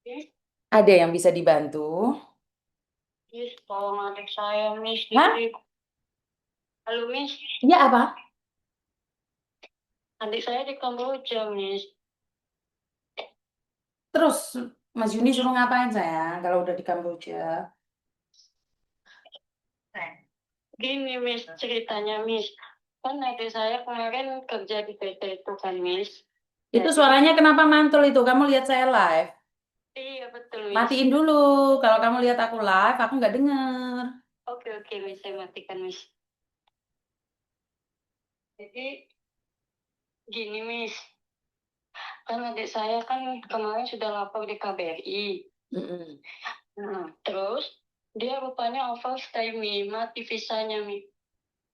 Miss, Ada yang bisa dibantu? Miss, tolong adik saya, Miss. Dia Hah? di... Halo, Miss. Iya apa? Adik saya di Kamboja, Miss. Terus Mas Juni suruh ngapain sayang kalau udah di Kamboja? Gini, Miss, ceritanya, Miss. Kan adik saya kemarin kerja di PT itu kan, Miss. Itu Jadi, suaranya kenapa mantul itu? Kamu lihat saya live? iya betul, Miss. Matiin dulu. Kalau kamu lihat aku live, aku nggak denger. Oke, oke, Miss. Saya matikan, Miss. Jadi, gini, Miss. Kan adik saya kan kemarin sudah lapor di KBRI. Mm-mm. Nah, terus dia rupanya overstay, Mi. Mati visanya, Mi.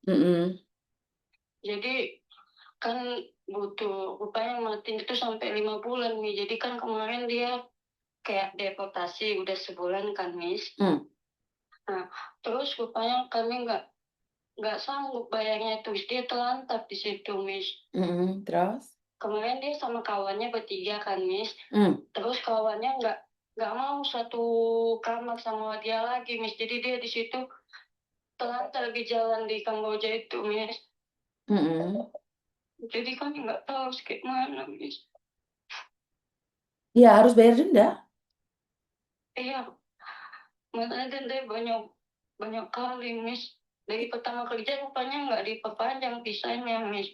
Mm-mm. Jadi kan butuh rupanya mati itu sampai 5 bulan nih, jadi kan kemarin dia kayak deportasi udah sebulan kan, Miss. Mm. Nah, terus rupanya kami nggak sanggup bayarnya, terus dia terlantar di situ, Miss. Mm-mm. Terus? Kemarin dia sama kawannya bertiga kan, Miss. Mm. Terus kawannya nggak mau satu kamar sama dia lagi, Miss. Jadi dia di situ terlantar di jalan di Kamboja itu, Miss. Mm-mm. Jadi kami nggak tahu harus kayak mana, Miss. Ya harus bayar denda. Iya, makanya denda banyak banyak kali, Miss. Dari pertama kerja rupanya nggak diperpanjang visanya, Miss.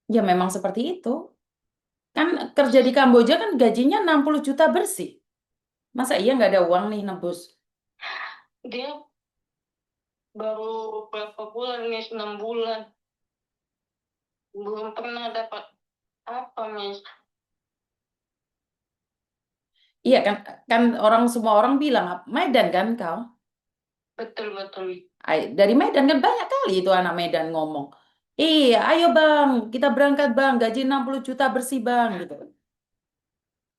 Ya memang seperti itu. Kan kerja di Kamboja kan gajinya 60 juta bersih. Masa iya nggak ada uang nih nebus? Dia baru berapa bulan, Miss? 6 bulan. Belum pernah dapat apa, Miss. Iya kan, kan orang semua orang bilang Medan kan kau? Betul-betul. Dari Medan kan banyak kali itu anak Medan ngomong. Iya, ayo bang, kita berangkat bang, gaji 60 juta bersih bang gitu.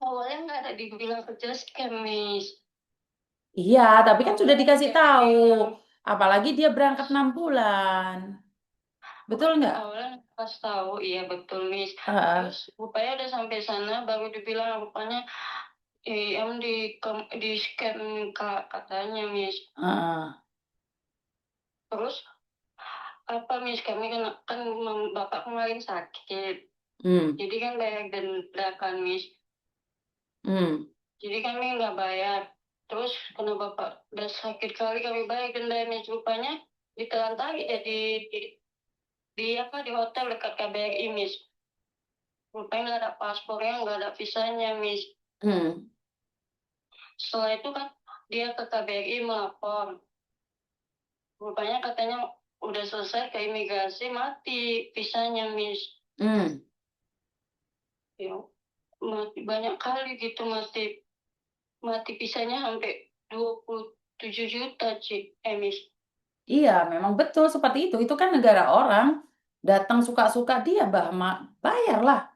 Awalnya nggak ada dibilang kerja scam, Miss. Iya, tapi kan sudah Awalnya dikasih dia tahu. bilang, Apalagi dia berangkat pas 6 bulan. Betul nggak? awalnya pas tahu, iya betul, Miss. Terus Heeh, rupanya udah sampai sana, baru dibilang rupanya em di scam, Kak, katanya, Miss. heeh. Terus apa, Miss, kami kan bapak kemarin sakit, Hmm, jadi kan bayar denda kan, Miss. hmm. Jadi kami nggak bayar, terus karena bapak udah sakit kali kami bayar denda, Miss. Rupanya ditelantargi ya di apa di hotel dekat KBRI, Miss. Rupanya nggak ada paspornya, nggak ada visanya, Miss. Hmm. Setelah itu kan dia ke KBRI melapor, rupanya katanya udah selesai ke imigrasi, mati visanya, Miss. Hmm. Ya, mati banyak kali gitu, mati mati pisahnya sampai 27 juta, Cik Emis. Iya, memang betul seperti itu. Itu kan negara orang. Datang suka-suka dia, bah, bayarlah.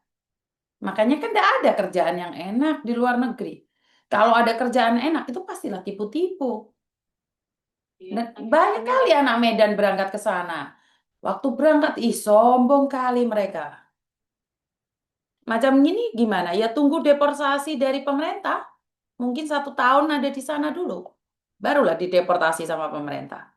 Makanya kan tidak ada kerjaan yang enak di luar negeri. Kalau ada kerjaan enak, itu pastilah tipu-tipu. Iya, Dan tapi banyak kami kali nggak anak tahu. Medan berangkat ke sana. Waktu berangkat, ih sombong kali mereka. Macam gini gimana? Ya tunggu deportasi dari pemerintah. Mungkin 1 tahun ada di sana dulu. Barulah dideportasi sama pemerintah.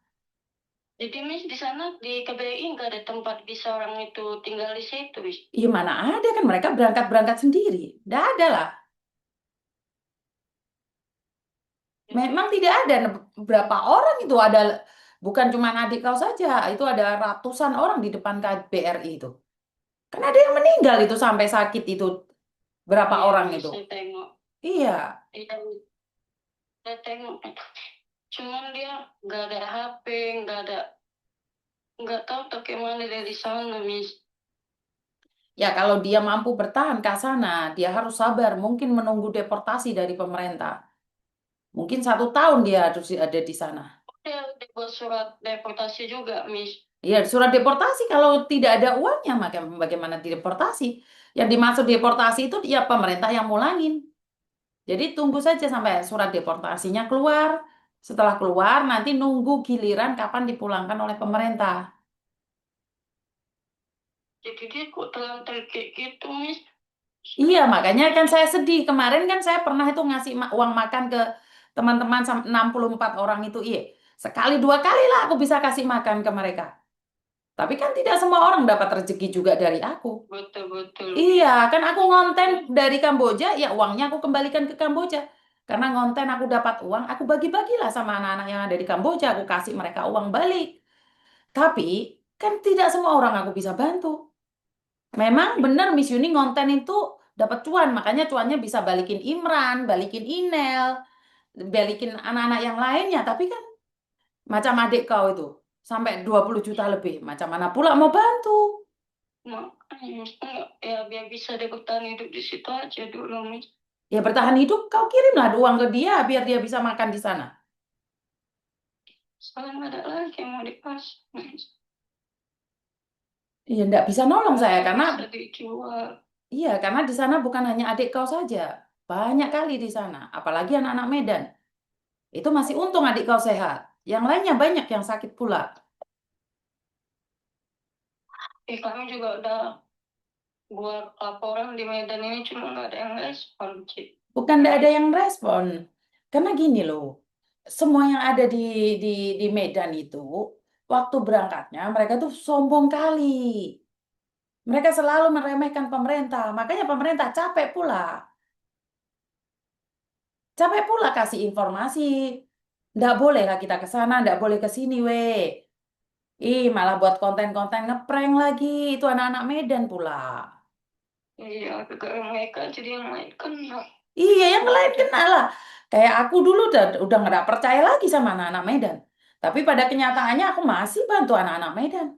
Jadi, Miss, di sana di KBRI nggak ada tempat bisa orang itu tinggal di situ, Miss. Iya mana ada kan mereka berangkat-berangkat sendiri. Tidak ada lah. Memang Jadi, tidak ada. Berapa orang itu ada, bukan cuma adik kau saja. Itu ada ratusan orang di depan KBRI itu. Kan ada yang meninggal itu sampai sakit itu. Berapa iya, orang Miss, itu? saya tengok. Iya. Iya, Miss, saya tengok. Cuman dia nggak ada HP, nggak tahu bagaimana dari sana, Miss. Ya kalau dia mampu bertahan ke sana, dia harus sabar. Mungkin menunggu deportasi dari pemerintah. Mungkin 1 tahun dia harus ada di sana. Dia dibuat surat deportasi juga, Miss. Ya, surat deportasi kalau tidak ada uangnya, maka bagaimana dideportasi? Yang dimaksud deportasi itu ya pemerintah yang mulangin. Jadi tunggu saja sampai surat deportasinya keluar. Setelah keluar, nanti nunggu giliran kapan dipulangkan oleh pemerintah. Jadi dia kok terlantar kayak gitu, Miss. Iya, makanya kan saya sedih. Kemarin kan saya pernah itu ngasih uang makan ke teman-teman 64 orang itu. Iya, sekali dua kali lah aku bisa kasih makan ke mereka. Tapi kan tidak semua orang dapat rezeki juga dari aku. Betul-betul. Iya, kan aku ngonten dari Kamboja, ya uangnya aku kembalikan ke Kamboja. Karena ngonten aku dapat uang, aku bagi-bagilah sama anak-anak yang ada di Kamboja. Aku kasih mereka uang balik. Tapi kan tidak semua orang aku bisa bantu. Memang benar Miss Yuni ngonten itu dapat cuan, makanya cuannya bisa balikin Imran, balikin Inel, balikin anak-anak yang lainnya. Tapi kan macam adik kau itu, sampai 20 juta lebih. Macam mana pula mau bantu? Ya biar bisa dia bertahan hidup di situ aja dulu, Miss. Ya bertahan hidup, kau kirimlah uang ke dia biar dia bisa makan di sana. Soalnya nggak ada lagi yang mau dikasih, Miss. Iya, enggak bisa nolong saya Nggak karena bisa dijual. iya, karena di sana bukan hanya adik kau saja. Banyak kali di sana, apalagi anak-anak Medan. Itu masih untung adik kau sehat. Yang lainnya banyak yang sakit pula. Kami juga udah buat laporan di Medan ini, cuma nggak ada yang respon, Cik. Bukan tidak ada yang respon. Karena gini loh, semua yang ada di di Medan itu, waktu berangkatnya mereka tuh sombong kali. Mereka selalu meremehkan pemerintah. Makanya pemerintah capek pula. Capek pula kasih informasi. Nggak boleh lah kita ke sana, nggak boleh ke sini, weh. Ih, malah buat konten-konten ngeprank lagi. Itu anak-anak Medan pula. Iya, juga mereka jadi yang lain kena. Iya, yang lain kena lah. Kayak aku dulu udah nggak percaya lagi sama anak-anak Medan. Tapi pada kenyataannya aku masih bantu anak-anak Medan.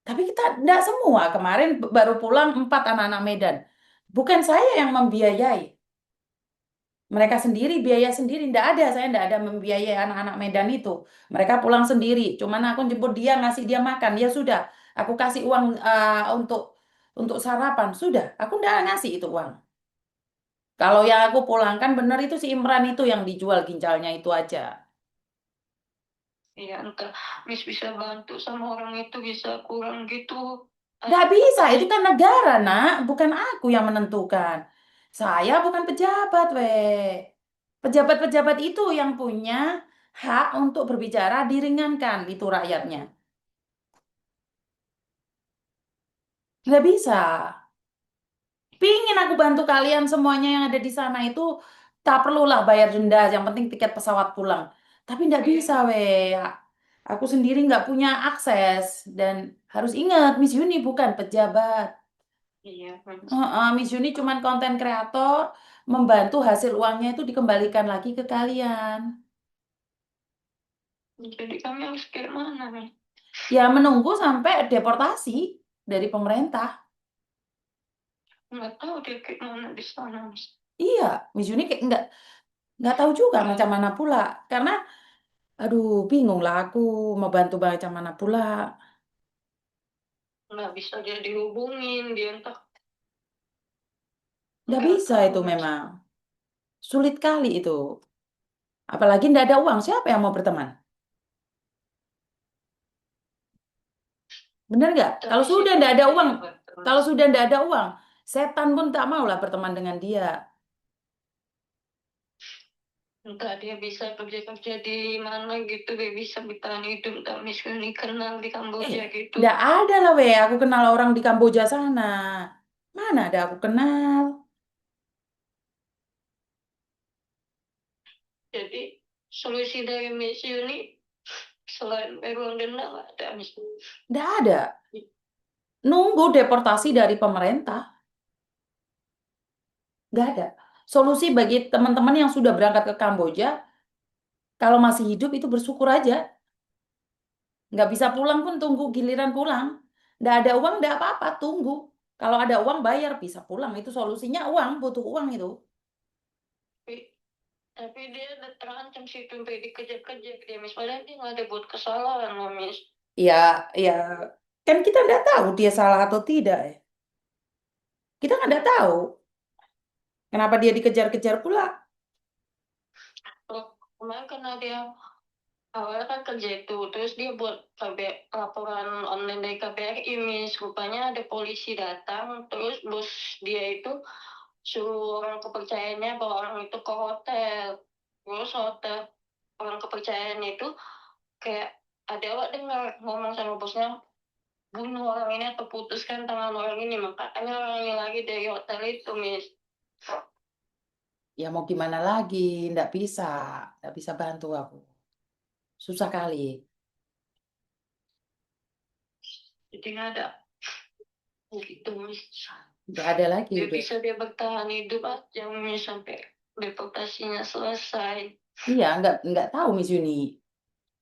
Tapi kita tidak semua. Kemarin baru pulang 4 anak-anak Medan. Bukan saya yang membiayai. Mereka sendiri, biaya sendiri. Tidak ada, saya tidak ada membiayai anak-anak Medan itu. Mereka pulang sendiri. Cuman aku jemput dia, ngasih dia makan. Ya sudah, aku kasih uang untuk sarapan. Sudah, aku tidak ngasih itu uang. Kalau yang aku pulangkan benar itu si Imran itu yang dijual ginjalnya itu aja. Iya, entah Miss bisa bantu sama orang itu bisa kurang gitu. Nggak bisa, Pas itu kan negara, nak. Bukan aku yang menentukan. Saya bukan pejabat, weh. Pejabat-pejabat itu yang punya hak untuk berbicara diringankan, itu rakyatnya. Nggak bisa. Pingin aku bantu kalian semuanya yang ada di sana itu, tak perlulah bayar denda, yang penting tiket pesawat pulang. Tapi nggak bisa, iya, weh. Aku sendiri nggak punya akses. Dan harus ingat, Miss Yuni bukan pejabat. iya, Miss. Miss Yuni cuman konten kreator, membantu hasil uangnya itu dikembalikan lagi ke kalian. Jadi kami harus kayak mana nih? Ya menunggu sampai deportasi dari pemerintah. Nggak tahu dia kayak mana di sana, Miss. Iya, Miss Yuni kayak nggak tahu juga macam mana pula. Karena, aduh, bingung lah aku mau bantu macam mana pula. Nggak bisa dia dihubungin, dia entah Nggak nggak bisa tahu, itu Miss. memang. Sulit kali itu. Apalagi nggak ada uang, siapa yang mau berteman? Bener nggak? Kalau Tapi sudah siapa nggak ada bisa uang, dia bantu, kalau Miss? sudah nggak ada uang, setan pun tak mau lah berteman dengan dia. Entah dia bisa kerja-kerja di mana gitu, dia bisa bertahan hidup, entah Miss ini kenal di Eh, Kamboja gitu. nggak ada lah weh. Aku kenal orang di Kamboja sana. Mana ada aku kenal? Jadi solusi dari Miss ini selain uang denda nggak ada, Miss. Nggak ada. Nunggu deportasi dari pemerintah. Nggak ada. Solusi bagi teman-teman yang sudah berangkat ke Kamboja, kalau masih hidup itu bersyukur aja. Nggak bisa pulang pun tunggu giliran pulang. Nggak ada uang, nggak apa-apa, tunggu. Kalau ada uang bayar bisa pulang. Itu solusinya uang, butuh uang itu. Tapi, tapi dia udah terancam sih sampai dikejar-kejar dia, Miss. Padahal dia nggak ada buat kesalahan, loh, Miss. Ya, ya, kan kita nggak tahu dia salah atau tidak ya. Kita kan nggak tahu kenapa dia dikejar-kejar pula. Oh, kemarin karena dia awalnya kan kerja itu, terus dia buat laporan online dari KBRI, Miss. Rupanya ada polisi datang, terus bos dia itu suruh orang kepercayaannya bawa orang itu ke hotel. Terus hotel orang kepercayaannya itu kayak ada awak dengar ngomong sama bosnya, bunuh orang ini atau putuskan tangan orang ini. Makanya orang ini lagi dari hotel itu, Miss. Ya mau gimana lagi, nggak bisa bantu aku. Susah kali. Jadi nggak ada gitu, Miss. Nggak ada lagi Dia udah. bisa dia bertahan hidup aja, Miss, sampai deportasinya selesai. Iya, nggak tahu Miss Yuni.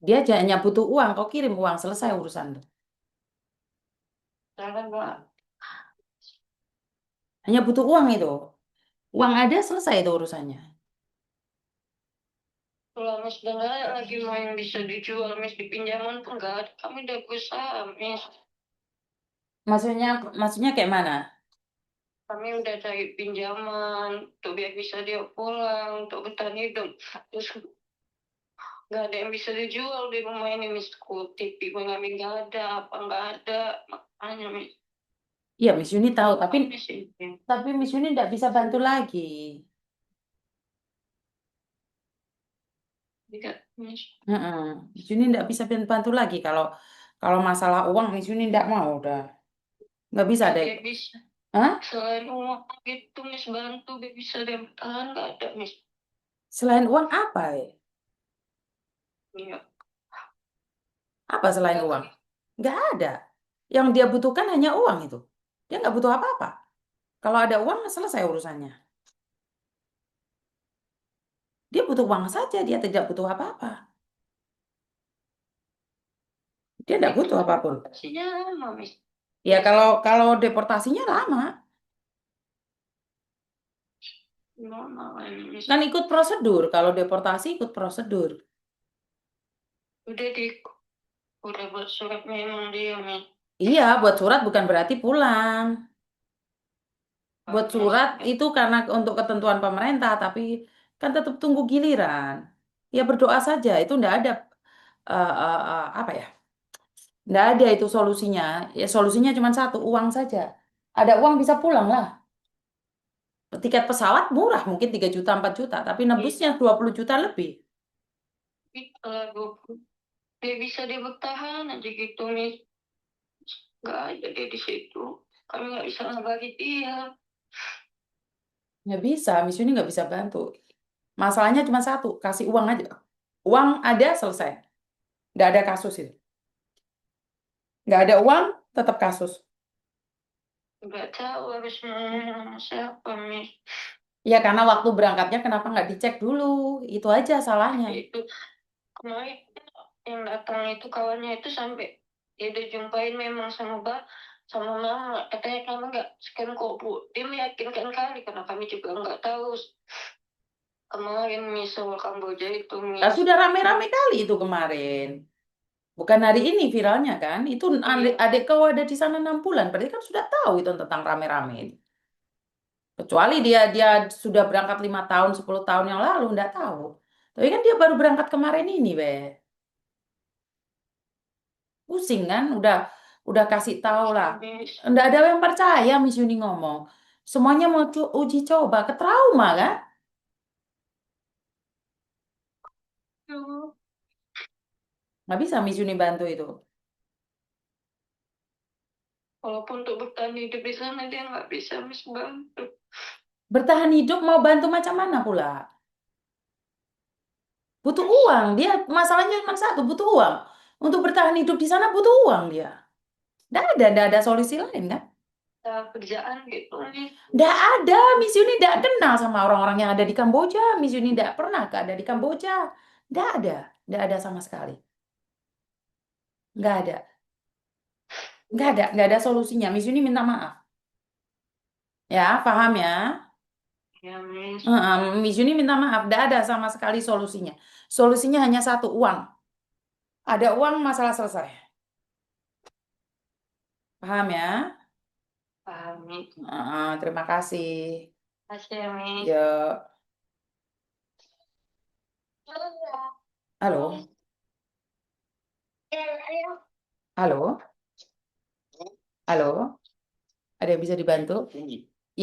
Dia hanya butuh uang, kau kirim uang, selesai urusan. Karena nggak, Hanya butuh uang itu. Uang ada, selesai itu urusannya. kalau Miss udah nggak ada lagi mau yang bisa dijual, Miss, di pinjaman pun nggak ada. Kami udah berusaha, Miss. Maksudnya, maksudnya kayak mana? Kami udah cari pinjaman untuk biar bisa dia pulang untuk bertahan hidup. Terus nggak ada yang bisa dijual di rumah ini, Miss. TV kami nggak ada, apa nggak ada. Makanya, Miss. Iya, Miss Yuni tahu, Kalau tapi kami sih, tapi Miss Yuni nggak bisa bantu lagi. tidak, Miss. Heeh. Miss Yuni nggak bisa bantu lagi kalau kalau masalah uang Miss Yuni nggak mau udah nggak bisa Nggak deh. dia bisa. Hah? Selain uang gitu, Miss, bantu dia bisa dia bertahan, nggak ada, Miss. Selain uang apa ya? Iya. Apa selain Nggak uang? kali. Nggak ada. Yang dia butuhkan hanya uang itu. Dia nggak butuh apa-apa. Kalau ada uang selesai urusannya. Dia butuh uang saja, dia tidak butuh apa-apa. Dia Tapi tidak itu butuh kan apapun. deportasinya lama, Miss. Ya kalau Biasanya kalau deportasinya lama, normal ini, Miss. kan ikut prosedur. Kalau deportasi ikut prosedur. Udah di udah buat surat memang dia, Miss. Iya, buat surat bukan berarti pulang. Buat Miss. surat itu karena untuk ketentuan pemerintah, tapi kan tetap tunggu giliran. Ya berdoa saja, itu ndak ada apa ya? Ndak ada itu solusinya. Ya solusinya cuma satu, uang saja. Ada uang bisa pulang lah. Tiket pesawat murah, mungkin 3 juta, 4 juta, tapi nebusnya 20 juta lebih. Kalau dia bisa dia bertahan aja gitu, Miss. Nggak ada dia di situ. Kami nggak bisa ngabari dia. Nggak bisa, Miss Yuni nggak bisa bantu. Masalahnya cuma satu, kasih uang aja. Uang ada, selesai. Nggak ada kasus itu. Nggak ada uang, tetap kasus. Nggak tahu harus ngomong sama siapa, Miss. Ya karena waktu berangkatnya kenapa nggak dicek dulu? Itu aja salahnya. Itu kemarin yang datang itu kawannya itu sampai dia udah jumpain memang sama sama mama. Katanya kamu nggak scan kok, Bu. Dia meyakinkan kali karena kami juga nggak tahu. Kemarin Miss sama Kamboja itu, Nah, Miss. sudah rame-rame kali itu kemarin. Bukan hari ini viralnya kan? Itu Iya. adik kau ada di sana 6 bulan. Berarti kan sudah tahu itu tentang rame-rame ini. Kecuali dia dia sudah berangkat 5 tahun, 10 tahun yang lalu, nggak tahu. Tapi kan dia baru berangkat kemarin ini, be. Pusing kan? Udah kasih tahu lah. Miss. Nggak ada yang percaya Miss Yuni ngomong. Semuanya mau uji coba, ke trauma kan? Nggak bisa Miss Yuni bantu itu. Walaupun untuk bertahan hidup di sana dia nggak bisa, Miss, bantu. Bertahan hidup mau bantu macam mana pula? Butuh uang. Dia masalahnya cuma satu, butuh uang. Untuk bertahan hidup di sana butuh uang dia. Nggak ada solusi lain kan? Kerjaan gitu, Miss. Nggak ada, Miss Yuni nggak kenal sama orang-orang yang ada di Kamboja. Miss Yuni nggak pernah ada di Kamboja. Nggak ada sama sekali. Nggak ada, nggak ada solusinya. Miss Yuni minta maaf. Ya, paham ya? Ya, Miss. Miss Yuni minta maaf, nggak ada sama sekali solusinya. Solusinya hanya satu, uang. Ada uang, masalah selesai. Paham ya? Paham, Miss. Terima kasih. Kasih ya, Miss. Ya, halo, halo, halo. Ada yang bisa dibantu?